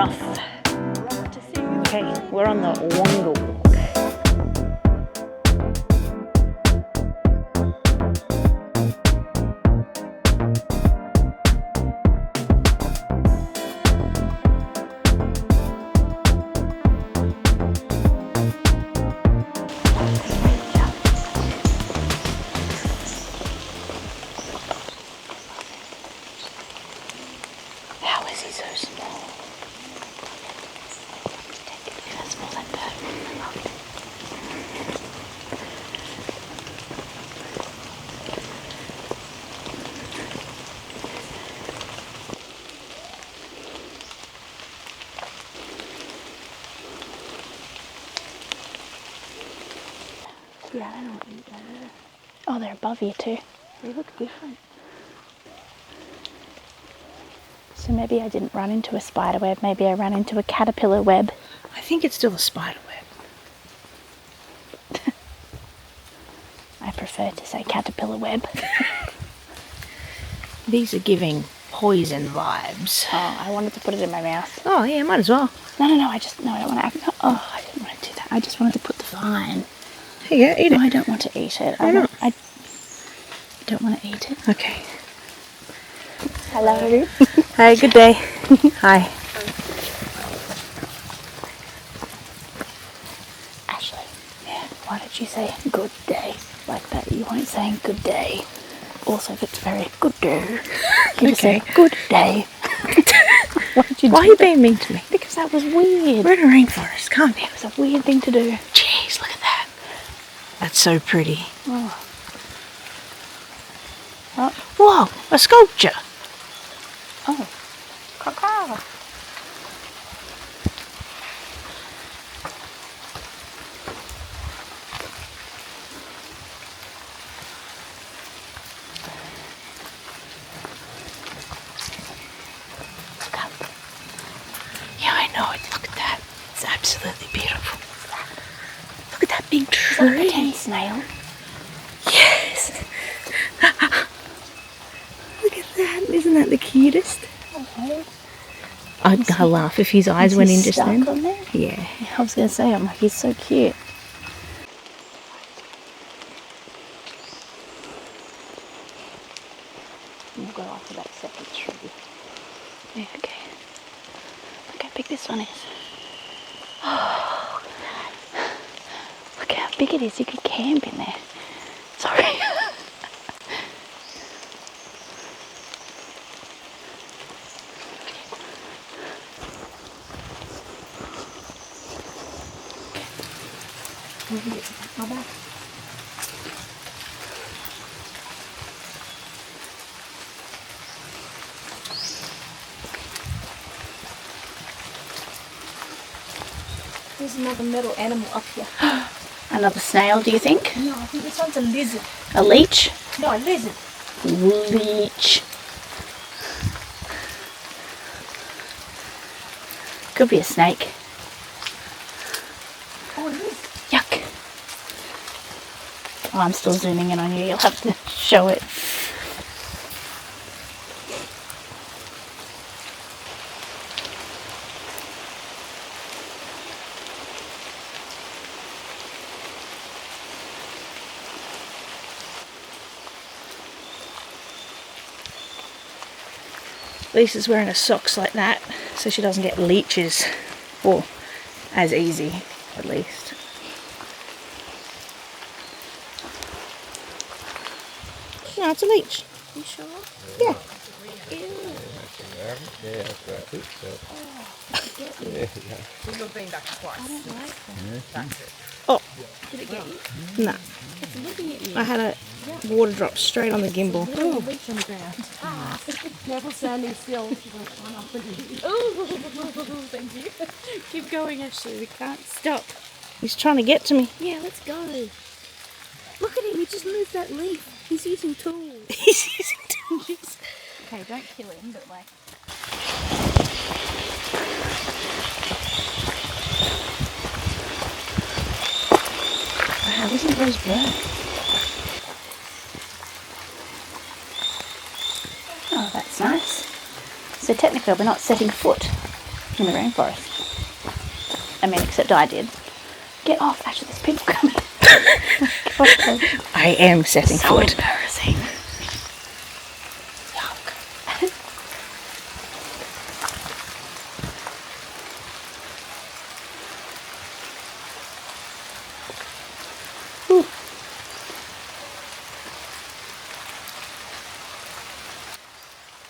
rough. Okay, we're on the Wonga Walk. How is he so small? Take it even small like that. I love it. Yeah, I don't know what you do. Oh, they're above you too. They look different. So maybe I didn't run into a spider web, maybe I ran into a caterpillar web. I think it's still a spider web. I prefer to say caterpillar web. These are giving poison vibes. Oh, I wanted to put it in my mouth. Oh yeah, might as well. No, I don't want to act. Oh, I didn't want to do that. I just wanted to put the fine. Here you go, eat it. No, I don't want to eat it. Why not? I don't want to eat it. Okay. Hello. Hey, good day. Hi. Ashley. Yeah. Why did you say good day like that? You weren't saying good day. Also, that's very good day. You just Okay. said good day. Why did you do Why are you that? being mean to me? Because that was weird. We're in a rainforest, can't be. It was a weird thing to do. Jeez, look at that. That's so pretty. Oh. Oh. Whoa, a sculpture. Oh. Caw-caw. Look up. Yeah, I know it. Look at that. It's absolutely beautiful. Look at that big Is that a tree. pretend snail? Yes. Look at that. Isn't that the cutest? Okay. I'll laugh if his eyes Is went he in just stuck then. on there? Yeah. I was going to say, I'm like, he's so cute. We'll go after that second tree. Yeah, okay. Look how big this one is. Oh, look how big it is. You could camp in there. Sorry. There's another metal animal up here. Another snail, do you think? No, I think this one's a lizard. A leech? No, a lizard. Leech. Could be a snake. Oh, it is. Yuck. Oh, I'm still zooming in on you. You'll have to show it. Lisa's wearing her socks like that so she doesn't get leeches. Or as easy, at least. No, it's a leech. You sure? Yeah. Oh. Did it get you? No. It's looking at you. I had a water drop straight on the gimbal. Oh, leech on the ground. Ah. Careful standing still. She's like, one up and oh, thank you. Keep going, Ashley. We can't stop. He's trying to get to me. Yeah, let's go. Look at him. He just moved that leaf. He's using tools. He's using tools. Okay, don't kill him, but like. Wow, listen to those birds. Oh, that's nice. So technically we're not setting foot in the rainforest. I mean, except I did. Get off! Actually, there's people coming. God, I am setting so foot. embarrassing. Yuck.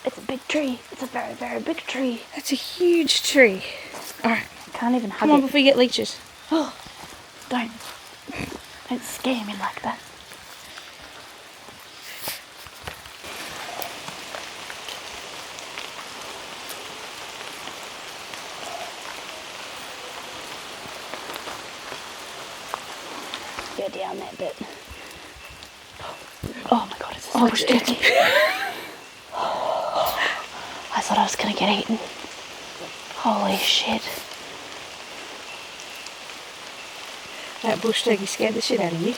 It's a big tree. It's a very, very big tree. That's a huge tree. Alright, Can't even hug come on it. before you get leeches. Oh, don't scare me like that. Go down that bit. Oh my god, it's so sticky. I thought I was gonna get eaten. Holy shit. That bush turkey scared the shit out of you.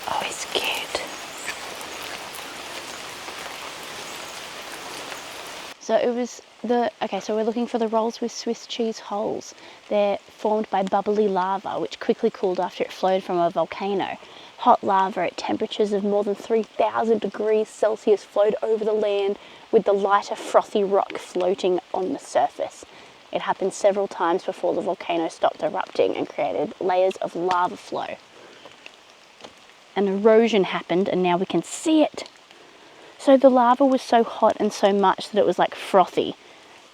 Oh, he's cute. So it was so we're looking for the rolls with Swiss cheese holes. They're formed by bubbly lava, which quickly cooled after it flowed from a volcano. Hot lava at temperatures of more than 3,000 degrees Celsius flowed over the land with the lighter frothy rock floating on the surface. It happened several times before the volcano stopped erupting and created layers of lava flow. An erosion happened and now we can see it. So the lava was so hot and so much that it was like frothy.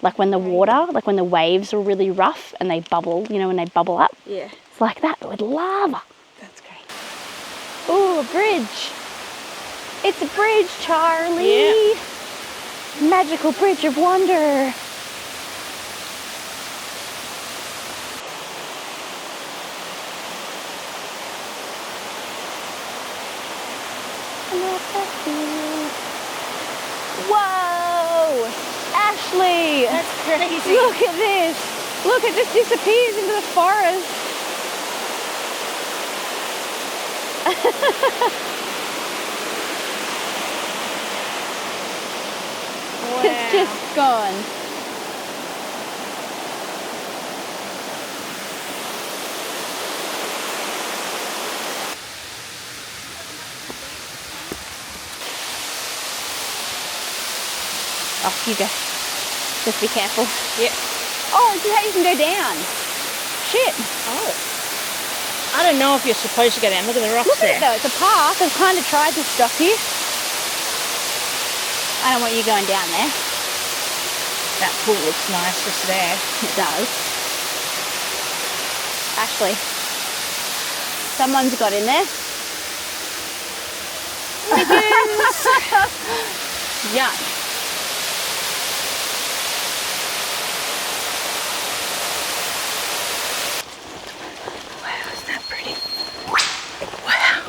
Like when the water, like when the waves are really rough and they bubble, you know, when they bubble up. Yeah. It's like that, but with lava. That's great. Oh, a bridge. It's a bridge, Charlie. Yeah. Magical bridge of wonder. Whoa! Ashley! That's crazy. Look at this! Look, it just disappears into the forest. Wow. It's just gone. Off you go. Just be careful. Yep. Oh, this is how you can go down. Shit. Oh. I don't know if you're supposed to go down. Look at the rocks Look there. at it though, it's a path. I've kind of tried to stop you. I don't want you going down there. That pool looks nice just there. It does. Ashley, someone's got in there. Yuck. Wow, isn't that pretty? Wow.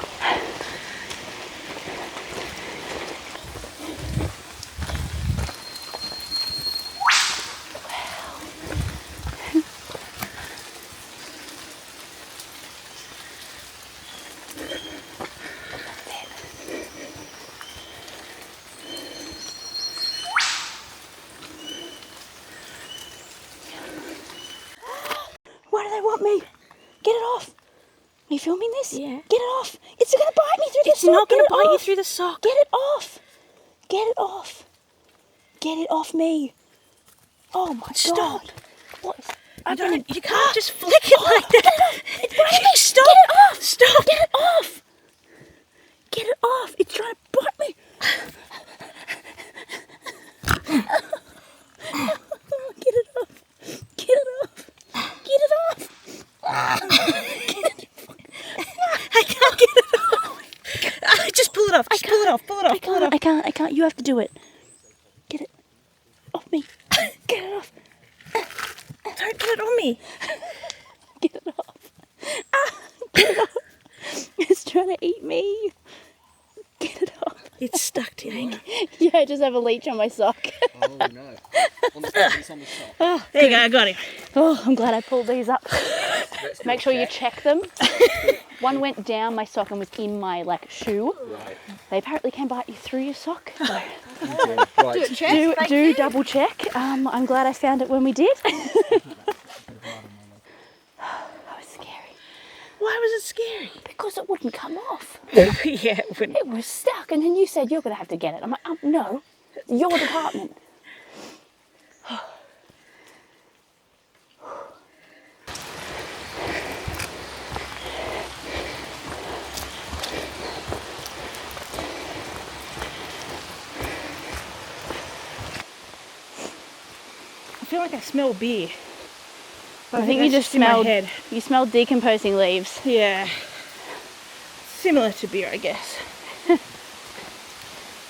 Why do they want me? Get it off. Are you filming this? Yeah. Get it off. It's going to bite me through the It's sock. not going Get to it bite you off. through the sock. Get it off. Get it off. Get it off me. Oh my Stop. God. What is You can't just flick it like that. It's biting me. Stop. Get it off. Stop. Get it off. Get it off. It's trying to bite me. Get it off. Get it off. Get it off. I can't get it off. Just pull it off. Just pull it off. Pull it off. Pull it off. I can't. You have to do it. Get it off me. Get it off. Don't get it on me. Get it off. Get it off. It's trying to eat me. Get it off. It's stuck to your ankle. Yeah, I just have a leech on my sock. Oh no. It's on the sock. Oh, There you go. I got him. oh, I'm glad I pulled these up. Make sure you check them. One went down my sock and was in my shoe. Right. They apparently can bite you through your sock. So Right. do double check. I'm glad I found it when we did. That was scary. Why was it scary? Because it wouldn't come off. Yeah, it wouldn't. It was stuck, and then you said you're going to have to get it. I'm like, no, your department. I feel like I smell beer. I think you that's just in my smelled. head. You smelled decomposing leaves. Yeah. Similar to beer, I guess.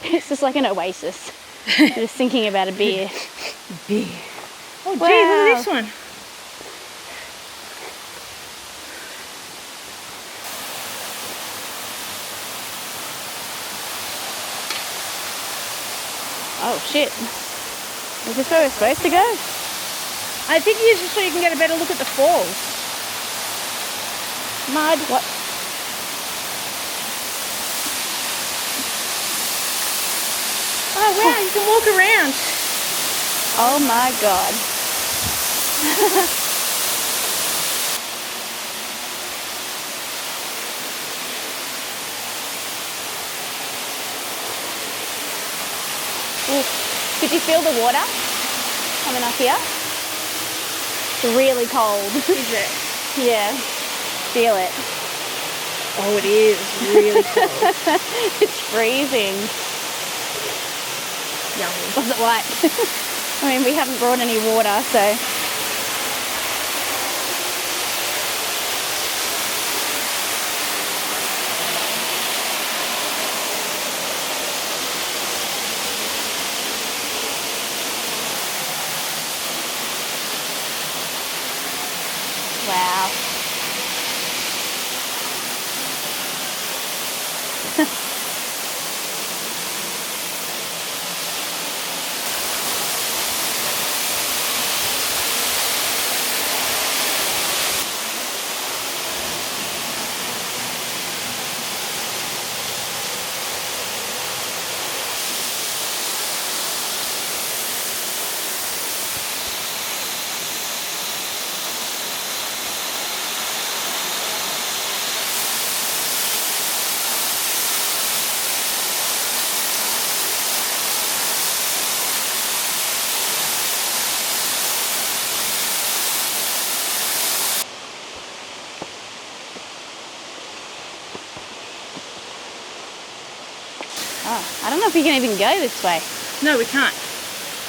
It's just like an oasis. Just thinking about a beer. Beer. Oh, gee, Wow. look at this one. Oh shit! Is this where we're supposed to go? I think it's just so you can get a better look at the falls. Mud. What? Oh, wow, you can walk around. Oh my god. Ooh. Could you feel the water coming up here? It's really cold. Is it? Yeah. Feel it. Oh, it is really cold. It's freezing. Yummy. What's it like? I mean, we haven't brought any water, so. Wow. Oh, I don't know if we can even go this way. No, we can't.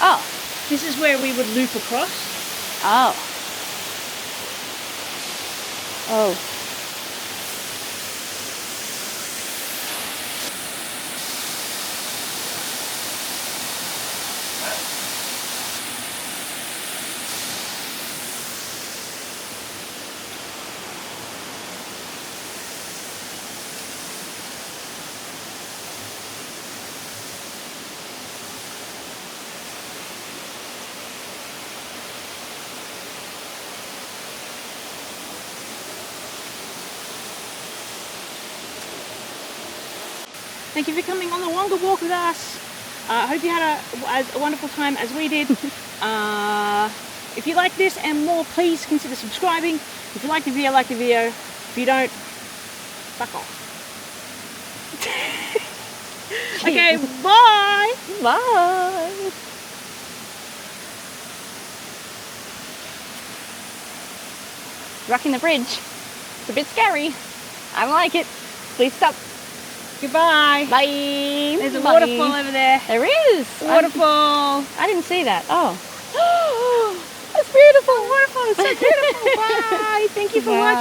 Oh. This is where we would loop across. Oh. Oh. Thank you for coming on the Wonga Walk with us. I hope you had a wonderful time as we did. If you like this and more, please consider subscribing. If you like the video, like the video. If you don't, fuck off. Okay, bye. Bye. Rocking the bridge. It's a bit scary. I don't like it. Please stop. Goodbye. Bye. There's a Bye. waterfall over there. There is. Waterfall. I didn't see that. Oh. That's beautiful. Waterfall is so beautiful. Bye. Thank you for Bye. watching.